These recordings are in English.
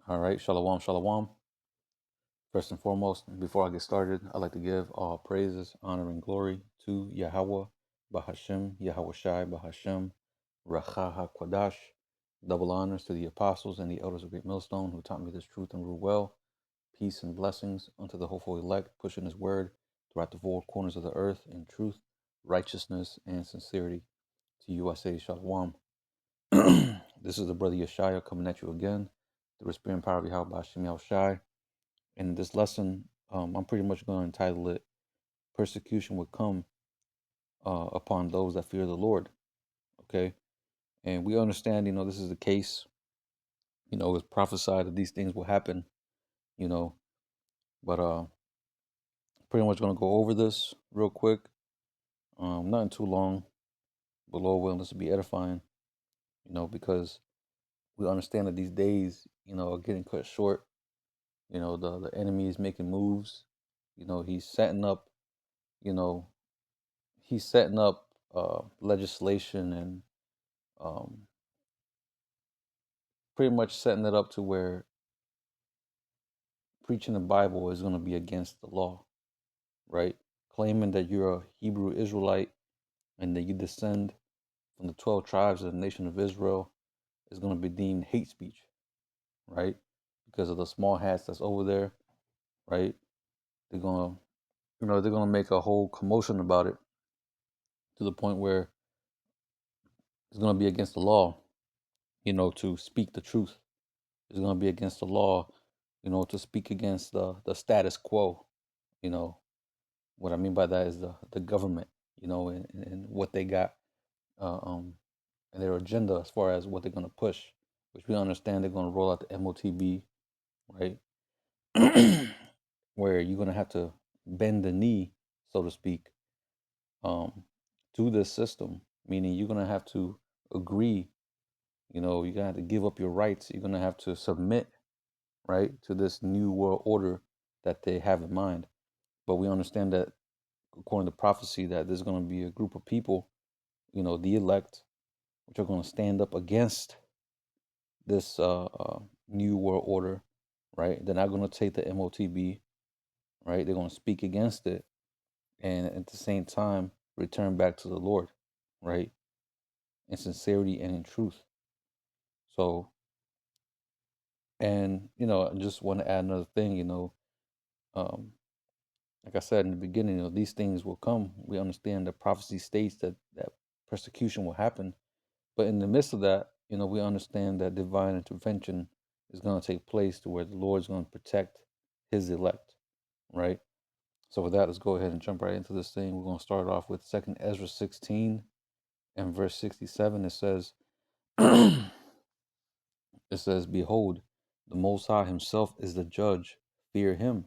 All right, shalom, shalom. First and foremost, before I get started, I'd like to give all praises, honor, and glory to Yahweh, Bahashem, Yahweh Shai, Bahashem, Racha HaKwadash. Double honors to the apostles and the elders of Great Millstone who taught me this truth and rule well. Peace and blessings unto the hopeful elect, pushing his word throughout the four corners of the earth in truth, righteousness, and sincerity. To you I say shalom. This is the brother Yeshaya coming at you again through the spirit and power of Yahweh Bahashem Yahweh Shai. In this lesson, I'm pretty much going to entitle it "Persecution Would Come Upon Those That Fear the Lord." Okay, and we understand, this is the case. It's prophesied that these things will happen. You know, but pretty much going to go over this real quick. Nothing too long, but Lord willing, this will be edifying. Because we understand that these days, are getting cut short. The enemy is making moves. He's setting up. You know, he's setting up legislation and um, pretty much setting it up to where preaching the Bible is going to be against the law, right? Claiming that you're a Hebrew Israelite and that you descend from the 12 tribes of the nation of Israel is going to be deemed hate speech, right? Because of the small hats that's over there, right? They're going to, they're going to make a whole commotion about it to the point where it's going to be against the law, to speak the truth. It's going to be against the law, to speak against the status quo. What I mean by that is the government, and what they got, uh, um, and their agenda as far as what they're going to push, which we understand they're going to roll out the MOTB, right? Where you're going to have to bend the knee, so to speak, um, to this system, meaning you're going to have to agree, you're going to have to give up your rights. You're going to have to submit, right, to this new world order that they have in mind. But we understand that according to prophecy that there's going to be a group of people, the elect, which are going to stand up against this new world order, right? They're not going to take the MOTB, right? They're going to speak against it and at the same time return back to the Lord, right? In sincerity and in truth. So, and, I just want to add another thing, um, like I said in the beginning, these things will come. We understand that prophecy states that persecution will happen. But in the midst of that, we understand that divine intervention is going to take place to where the Lord's going to protect his elect, right? So with that, let's go ahead and jump right into this thing. We're going to start off with 2nd Ezra 16 and verse 67. It says, Behold, the Most High himself is the judge. Fear him.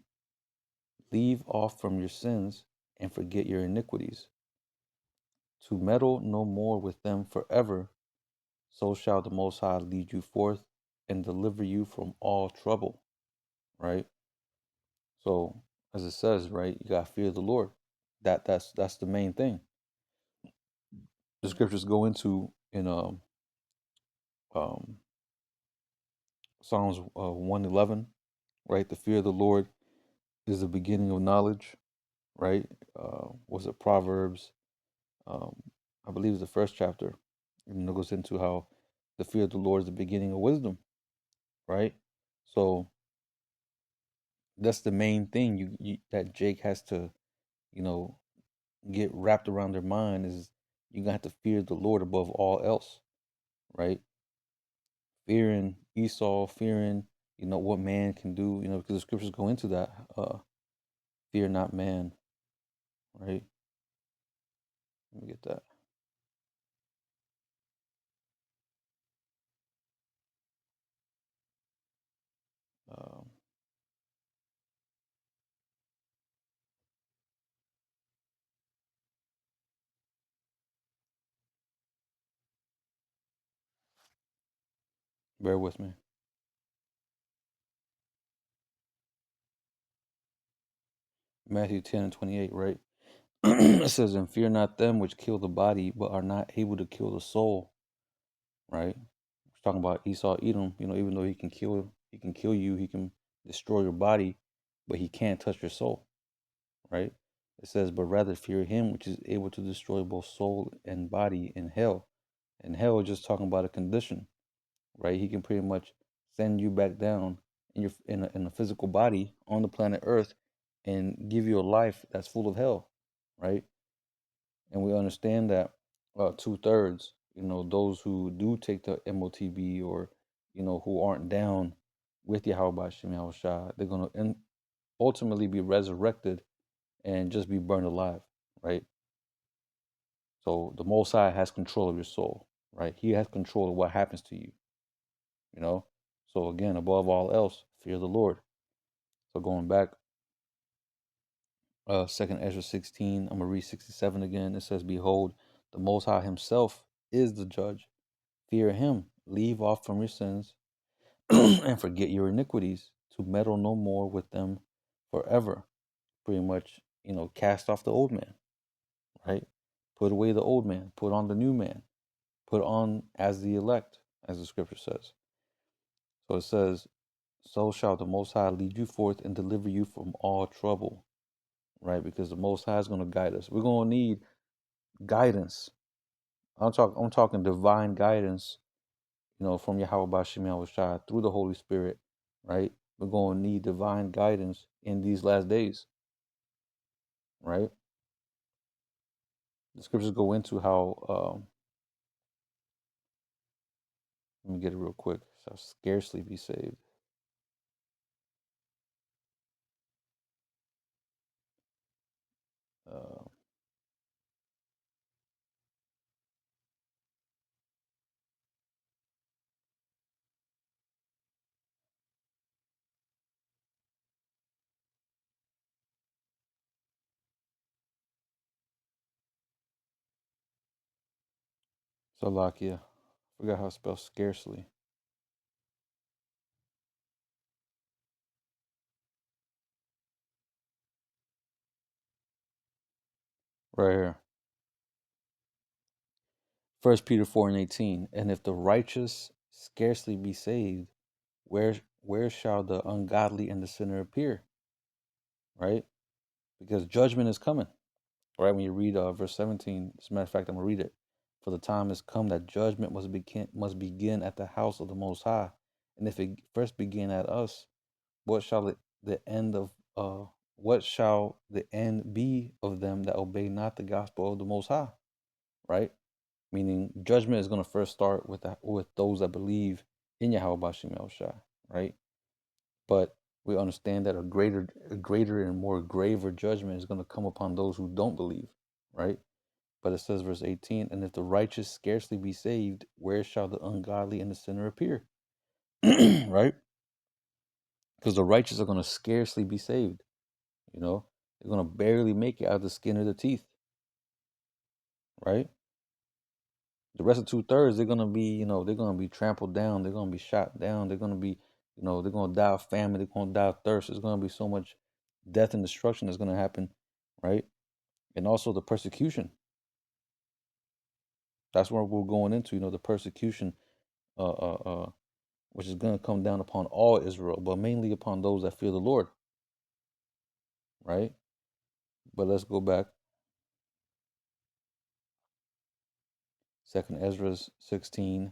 Leave off from your sins and forget your iniquities. To meddle no more with them forever, so shall the Most High lead you forth and deliver you from all trouble, right? So, as it says, right, you gotta fear the Lord. That's the main thing. The scriptures go into in um, Psalms 111, right? The fear of the Lord is the beginning of knowledge, right? Was it Proverbs? Um, I believe it's the first chapter. And it goes into how the fear of the Lord is the beginning of wisdom, right? So that's the main thing that Jake has to, you know, get wrapped around their mind is you got to fear the Lord above all else, right? Fearing Esau, fearing, what man can do, because the scriptures go into that. Fear not man, right? Let me get that. Um, Bear with me. Matthew 10 and 28, right? It says, and fear not them which kill the body, but are not able to kill the soul, right? We're talking about Esau, Edom, even though he can kill He can kill you, he can destroy your body, but he can't touch your soul, right? It says, but rather fear him which is able to destroy both soul and body in hell. And hell is just talking about a condition, right? He can pretty much send you back down in your in a physical body on the planet Earth and give you a life that's full of hell, right? And we understand that 2/3, those who do take the MOTB, or who aren't down with Yahweh Hashem Yahushua, they're gonna ultimately be resurrected and just be burned alive, right? So the Most High has control of your soul, right? He has control of what happens to you, you know. So again, above all else, fear the Lord. So going back, Second Ezra 16, I'm gonna read 67 again. It says, "Behold, the Most High Himself is the judge. Fear Him, leave off from your sins, and forget your iniquities, to meddle no more with them forever." Pretty much, cast off the old man, right? Put away the old man, put on the new man, put on as the elect, as the scripture says. So it says, "So shall the Most High lead you forth and deliver you from all trouble," right? Because the Most High is going to guide us. We're going to need guidance. I'm talking divine guidance, from Yahweh Bashim Yahushua through the Holy Spirit, right? We're going to need divine guidance in these last days, right? The scriptures go into how, let me get it real quick. Shall scarcely be saved. Uh, Salakia. Forgot how to spell scarcely. Right here. 1 Peter 4:18. And if the righteous scarcely be saved, where shall the ungodly and the sinner appear? Right? Because judgment is coming. Right? When you read verse 17, as a matter of fact, I'm gonna read it. For the time has come that judgment must begin at the house of the Most High. And if it first begin at us, what shall the end of what shall the end be of them that obey not the gospel of the Most High? Right? Meaning judgment is going to first start with those that believe in Yahweh Bashim Shai, right? But we understand that a greater and more graver judgment is going to come upon those who don't believe, right? But it says, verse 18, and if the righteous scarcely be saved, where shall the ungodly and the sinner appear? Right? Because the righteous are going to scarcely be saved, they're going to barely make it out of the skin of the teeth, right? The rest of 2/3, they're gonna be, they're gonna be trampled down. They're gonna be shot down. They're gonna be, they're gonna die of famine. They're gonna die of thirst. There's gonna be so much death and destruction that's gonna happen, right? And also the persecution. That's where we're going into, the persecution, uh, uh, uh, which is gonna come down upon all Israel, but mainly upon those that fear the Lord, right? But let's go back. Second Ezra 16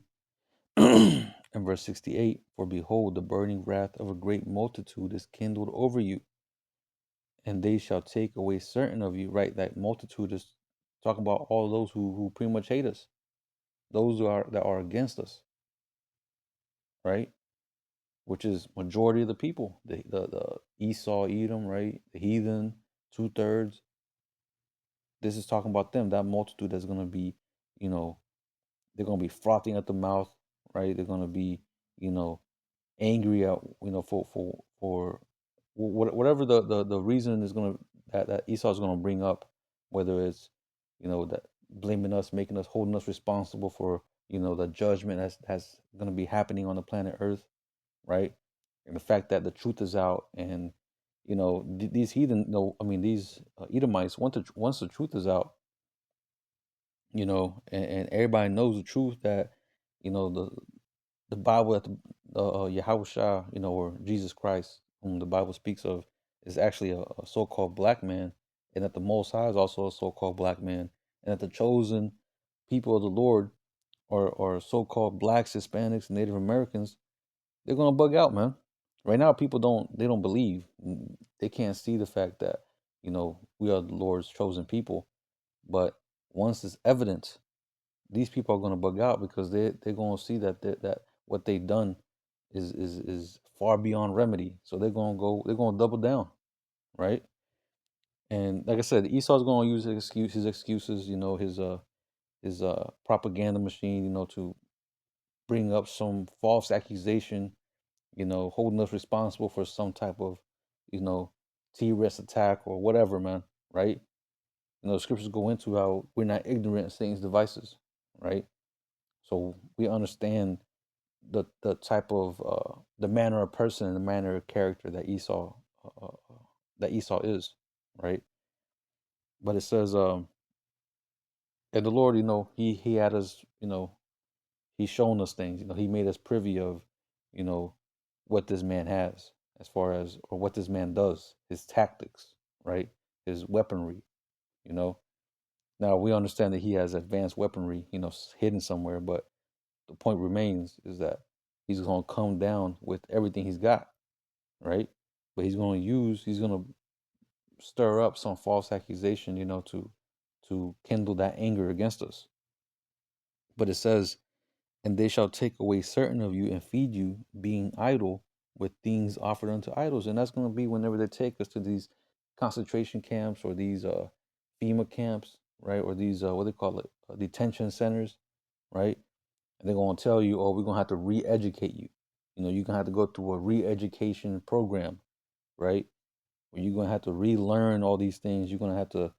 and verse 68. For behold, the burning wrath of a great multitude is kindled over you, and they shall take away certain of you. Right? That multitude is talking about all those who pretty much hate us, those that are against us, right? Which is majority of the people, the Esau, Edom, right? The heathen, 2/3. This is talking about them, that multitude that's gonna be, you know, they're gonna be frothing at the mouth, right? They're gonna be, you know, angry at, for whatever the reason is gonna that Esau is gonna bring up, whether it's, that blaming us, making us, holding us responsible for, the judgment that's gonna be happening on the planet Earth, right? And the fact that the truth is out, and these heathen, no, I mean these Edomites, once the truth is out, and everybody knows the truth, that, the the Bible that Yahushua, or Jesus Christ, whom the Bible speaks of, is actually a so-called black man, and that the Most High is also a so-called black man, and that the chosen people of the Lord or so-called blacks, Hispanics, Native Americans, they're gonna bug out, man. Right now, people don't believe, they can't see the fact that we are the Lord's chosen people. But once it's evident, these people are gonna bug out because they're gonna see that what they've done is far beyond remedy. So they're gonna double down, right? And like I said, Esau's gonna use his excuses, his propaganda machine, to bring up some false accusation, holding us responsible for some type of, you know, T-Rex attack or whatever, man, right? The scriptures go into how we're not ignorant of Satan's devices, right? So we understand the type of the manner of person and the manner of character that Esau is, right? But it says, and the Lord, he had us, he's shown us things, he made us privy of, you know, what this man has as far as, or what this man does, his tactics, right? His weaponry, you know. Now we understand that he has advanced weaponry, hidden somewhere, but the point remains is that he's going to come down with everything he's got, right? But he's going to stir up some false accusation, to kindle that anger against us. But it says, and they shall take away certain of you and feed you, being idle with things offered unto idols. And that's going to be whenever they take us to these concentration camps or these FEMA camps, right? Or these, what they call it, detention centers, right? And they're going to tell you, oh, we're going to have to re educate you. You're going to have to go through a re education program, right? Where you're going to have to relearn all these things. You're going to have to,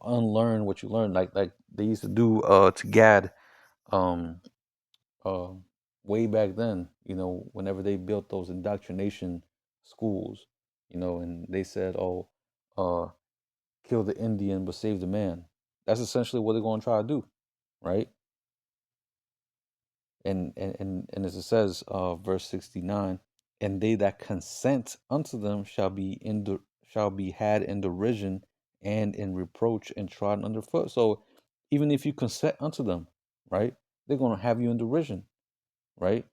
unlearn what you learned. Like they used to do to Gad. Um, uh, Way back then, whenever they built those indoctrination schools, and they said, "Oh, uh, kill the Indian but save the man." That's essentially what they're going to try to do, right? And as it says, verse 69, and they that consent unto them shall be had in derision and in reproach and trodden underfoot. So even if you consent unto them, right, they're going to have you in derision, right?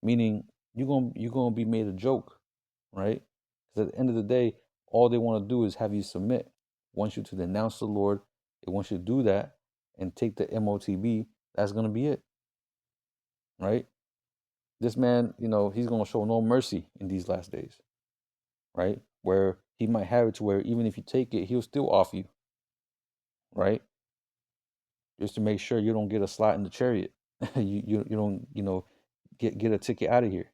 Meaning you're gonna be made a joke, right? Because at the end of the day, all they want to do is have you submit. Want you to denounce the Lord. They want you to do that and take the MOTB. That's gonna be it, right? This man, he's gonna show no mercy in these last days, right? Where he might have it to where even if you take it, he'll still off you, right? Just to make sure you don't get a slot in the chariot. You don't get a ticket out of here,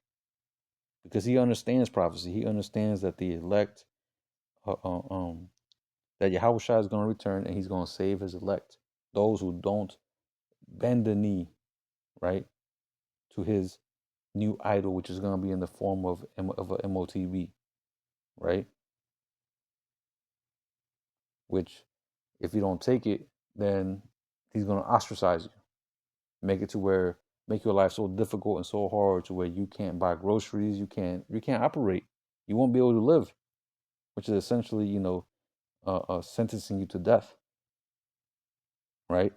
because he understands prophecy. He understands that the elect, uh, uh, um, that Yahushua is going to return and he's going to save his elect, those who don't bend the knee, right, to his new idol, which is going to be in the form of a MOTB, right? Which, if you don't take it, then he's going to ostracize you, make it to where make your life so difficult and so hard to where you can't buy groceries, you can't operate, you won't be able to live, which is essentially sentencing you to death, right?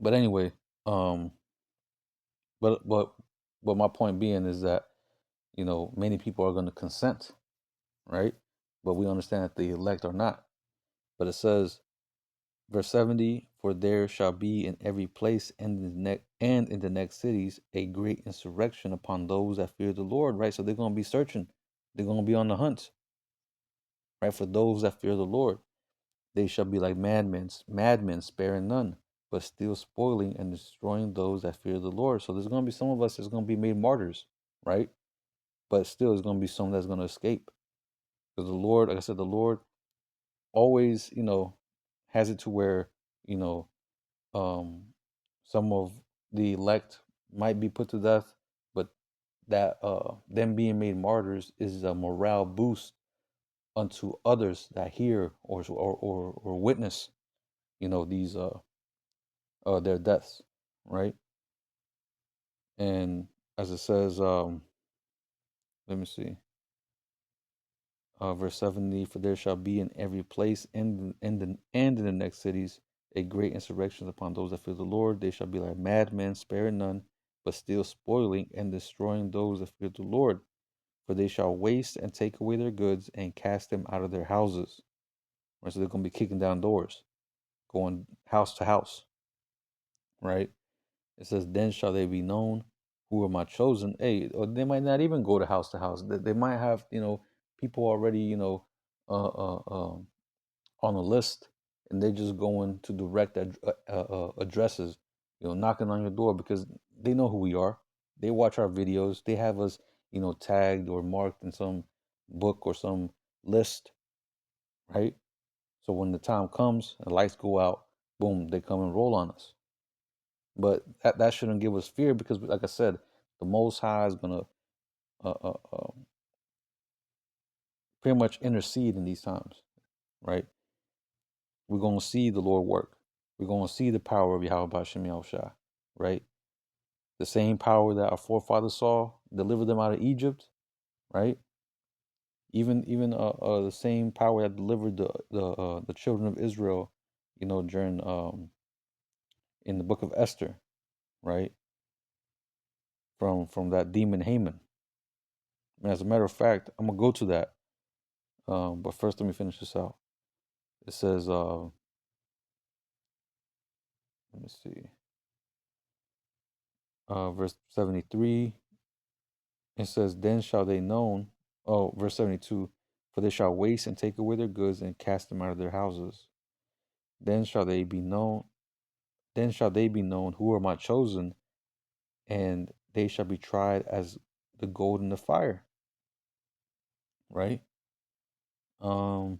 But anyway, um, but but but my point being is that many people are going to consent, right? But we understand that the elect are not. But it says, verse 70, for there shall be in every place and in the next cities a great insurrection upon those that fear the Lord, right? So they're going to be searching, they're going to be on the hunt, right? For those that fear the Lord, they shall be like madmen sparing none, but still spoiling and destroying those that fear the Lord. So there's going to be some of us that's going to be made martyrs, right? But still, there's going to be some that's going to escape. Because the Lord, like I said, the Lord always, has it to where, you know, um, some of the elect might be put to death, but that them being made martyrs is a morale boost unto others that hear or witness, these their deaths, right? And as it says, let me see, verse 70, for there shall be in every place and in the next cities a great insurrection upon those that fear the Lord. They shall be like madmen, sparing none, but still spoiling and destroying those that fear the Lord. For they shall waste and take away their goods and cast them out of their houses. Right? So they're going to be kicking down doors, going house to house, right? It says, then shall they be known who are my chosen. Hey, or they might not even go to house. They might have, people already, on a list, and they're just going to direct addresses, knocking on your door because they know who we are. They watch our videos. They have us, tagged or marked in some book or some list, right? So when the time comes and lights go out, boom, they come and roll on us. But that shouldn't give us fear because, like I said, the Most High is gonna uh, uh, uh, pretty much intercede in these times, right? We're gonna see the Lord work. We're gonna see the power of Yahweh Bashem Yahushua, right? The same power that our forefathers saw deliver them out of Egypt, right? Even the same power that delivered the children of Israel, during in the book of Esther, right? From that demon Haman. And as a matter of fact, I'm gonna go to that. But first, let me finish this out. It says, let me see, verse 73. It says, then shall they known. Oh, verse 72. For they shall waste and take away their goods and cast them out of their houses. Then shall they be known. Then shall they be known who are my chosen, and they shall be tried as the gold in the fire. Right. Um.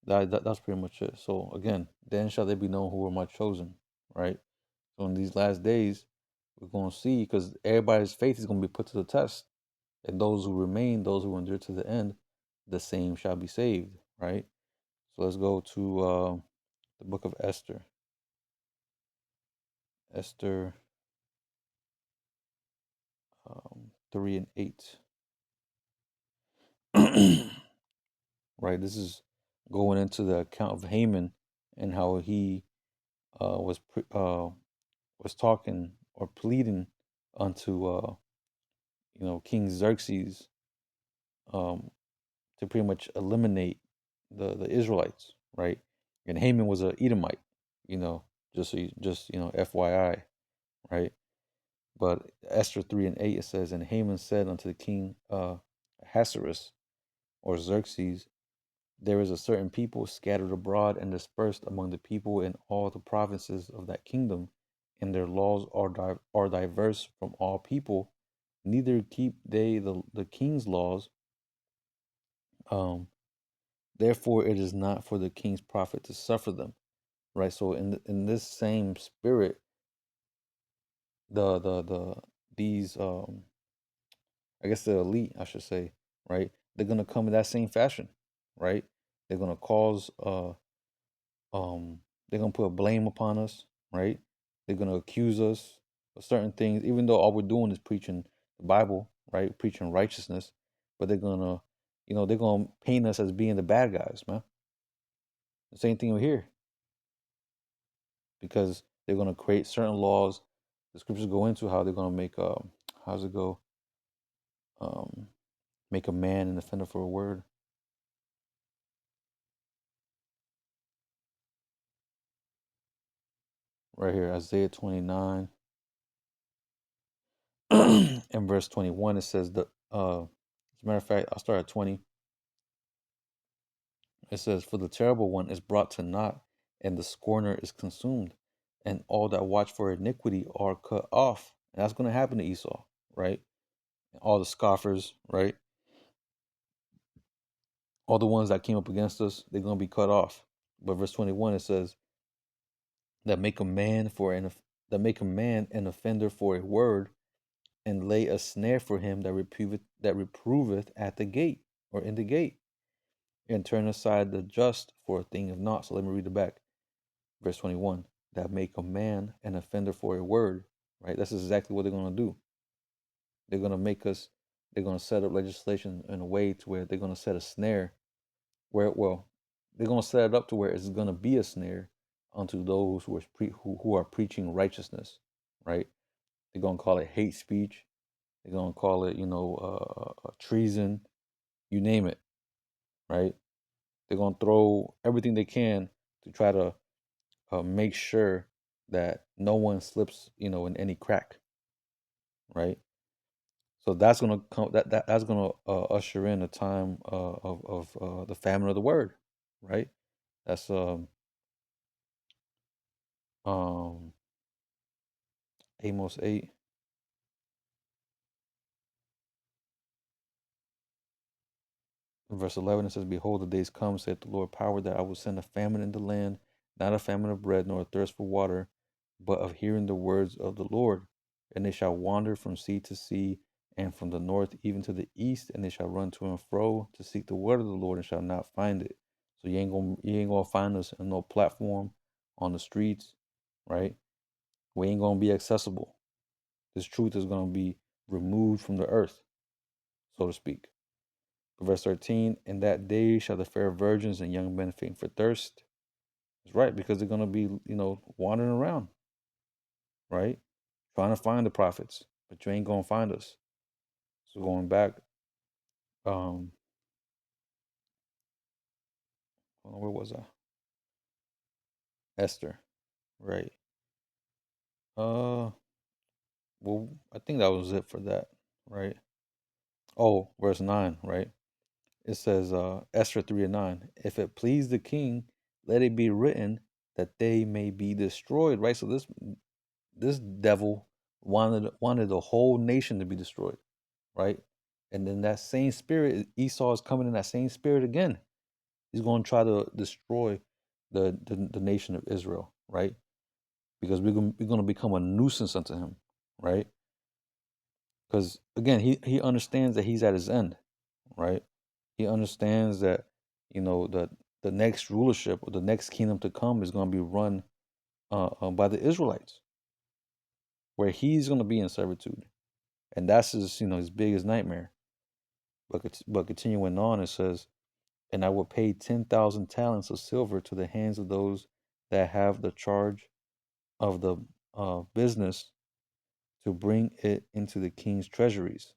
That's pretty much it. So again, then shall they be known who are my chosen. Right. So in these last days, we're going to see because everybody's faith is going to be put to the test, and those who remain, those who endure to the end, the same shall be saved. Right. So let's go to the book of Esther. Esther 3 and 8. Right. This is going into the account of Haman and how he was talking or pleading unto King Xerxes, um, to pretty much eliminate the Israelites, right? And Haman was a Edomite, you know, FYI, right? But Esther 3 and 8 it says, and Haman said unto the king Ahasuerus or Xerxes, there is a certain people scattered abroad and dispersed among the people in all the provinces of that kingdom, and their laws are diverse from all people. Neither keep they the king's laws. Um, Therefore, it is not for the king's profit to suffer them. Right. So in this same spirit, the these I guess the elite, I should say, right? They're gonna come in that same fashion, right? They're gonna cause they're gonna put blame upon us, right? They're gonna accuse us of certain things, even though all we're doing is preaching the Bible, right? Preaching righteousness, but they're gonna paint us as being the bad guys, man. The same thing here, because they're gonna create certain laws. The scriptures go into how they're gonna make how's it go? Um, make a man an offender for a word. Right here, Isaiah 29 and verse 21. It says as a matter of fact, I'll start at 20. It says, for the terrible one is brought to naught, and the scorner is consumed, and all that watch for iniquity are cut off. And that's going to happen to Esau, right? And all the scoffers, right? All the ones that came up against us, they're going to be cut off. But verse 21, it says, that make a man an offender for a word, and lay a snare for him that reproveth at the gate or in the gate, and turn aside the just for a thing of naught. So let me read it back. Verse 21. that make a man an offender for a word, right? That's exactly what they're going to do. They're going to make us, they're going to set up legislation in a way to where they're going to set a snare where, well, they're going to set it up to where it's going to be a snare unto those who are preaching righteousness, right? They're going to call it hate speech. They're going to call it, treason, you name it, right? They're going to throw everything they can to try to make sure that no one slips, in any crack, right? So that's gonna come. That's gonna usher in a time of the famine of the word, right? That's um Amos 8, verse 11. It says, "Behold, the days come," saith the Lord power, "that I will send a famine in the land, not a famine of bread, nor a thirst for water, but of hearing the words of the Lord. And they shall wander from sea to sea, and from the north even to the east, and they shall run to and fro to seek the word of the Lord, and shall not find it." So you ain't gonna find us in no platform on the streets, right? We ain't gonna be accessible. This truth is gonna be removed from the earth, so to speak. Verse 13, "In that day shall the fair virgins and young men faint for thirst." It's right, because they're gonna be, wandering around, right? Trying to find the prophets, but you ain't gonna find us. So going back, um, where was I? Esther, right? Uh, well, I think that was it for that, right? Oh, verse 9, right? It says, Esther 3 and 9, "If it please the king, let it be written that they may be destroyed," right? So this devil wanted the whole nation to be destroyed, right? And then that same spirit, Esau is coming in that same spirit again. He's going to try to destroy the nation of Israel, right? Because we're going to become a nuisance unto him, right? Because again, he understands that he's at his end, right? He understands that the next rulership or the next kingdom to come is going to be run by the Israelites, where he's going to be in servitude, and that's his biggest nightmare. But continuing on, it says, "And I will pay 10,000 talents of silver to the hands of those that have the charge of the business, to bring it into the king's treasuries."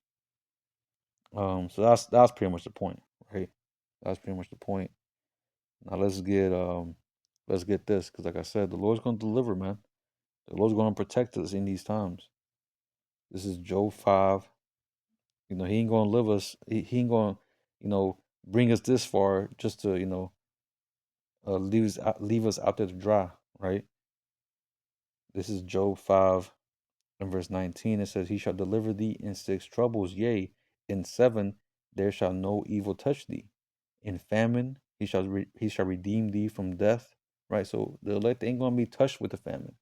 So that's pretty much the point, right? That's pretty much the point. Now let's get this, because like I said, the Lord's going to deliver, man. The Lord's going to protect us in these times. This is Job 5. He ain't going to live us. He ain't going to, bring us this far just to, leave us out there to dry, right? This is Job 5 and verse 19. It says, "He shall deliver thee in 6 troubles, yea, in 7 there shall no evil touch thee. In famine he shall redeem thee from death." Right? So the elect ain't gonna be touched with the famine.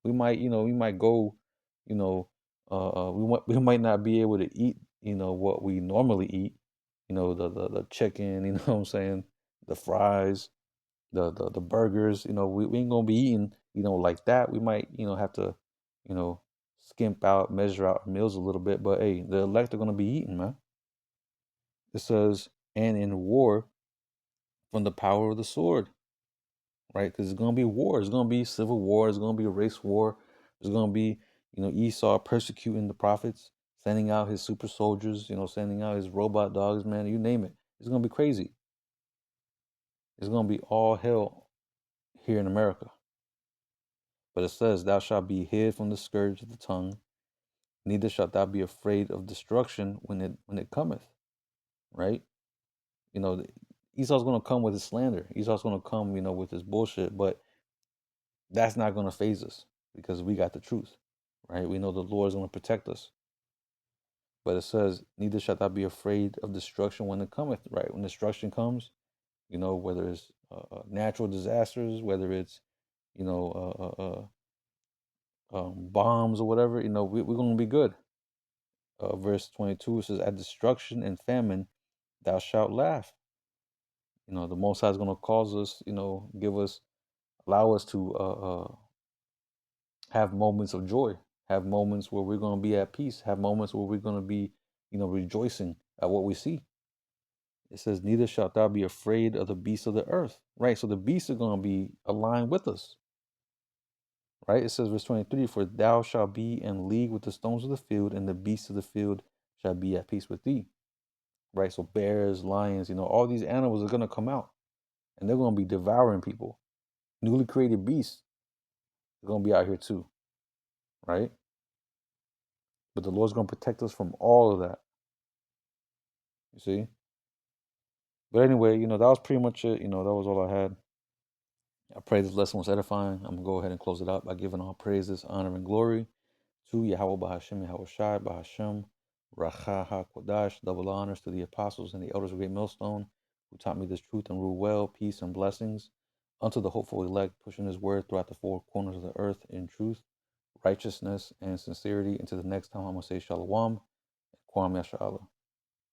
We might go, you know, we might not be able to eat, what we normally eat, the chicken, what I'm saying, the fries, the burgers, we ain't gonna be eating, like that. We might, have to, you know, skimp out, measure out our meals a little bit, but hey, the elect are gonna be eating, man. It says, "And in war, from the power of the sword," right? Because it's gonna be war. It's gonna be civil war. It's gonna be a race war. It's gonna be, Esau persecuting the prophets, sending out his super soldiers, sending out his robot dogs, man. You name it. It's gonna be crazy. It's gonna be all hell here in America. But it says, "Thou shalt be hid from the scourge of the tongue, neither shalt thou be afraid of destruction when it cometh." Right? You know, Esau's gonna come with his slander. Esau's gonna come, with his bullshit, but that's not gonna phase us because we got the truth. Right? We know the Lord is gonna protect us. But it says, "Neither shalt thou be afraid of destruction when it cometh." Right? When destruction comes, whether it's natural disasters, whether it's you know bombs or whatever, we're gonna be good. Verse 22, it says, "At destruction and famine thou shalt laugh." The Most High is going to cause us, allow us to have moments of joy, have moments where we're going to be at peace, have moments where we're going to be, rejoicing at what we see. It says, neither shalt thou be afraid of the beasts of the earth, right? So the beasts are going to be aligned with us, right? It says, verse 23, for thou shalt be in league with the stones of the field, and the beasts of the field shall be at peace with thee, right? So bears, lions, all these animals are going to come out, and they're going to be devouring people. Newly created beasts are going to be out here too, right? But the Lord's going to protect us from all of that, you see? But anyway, that was pretty much it. That was all I had. I pray this lesson was edifying. I'm going to go ahead and close it out by giving all praises, honor, and glory to Yahweh Bahashim, Yahweh Shai, Bahashim, Racha HaKodash, double honors to the apostles and the elders of Great Millstone, who taught me this truth and rule well, peace and blessings, unto the hopeful elect, pushing his word throughout the four corners of the earth in truth, righteousness, and sincerity. Until the next time, I'm going to say Shalom and Kwam Yashala.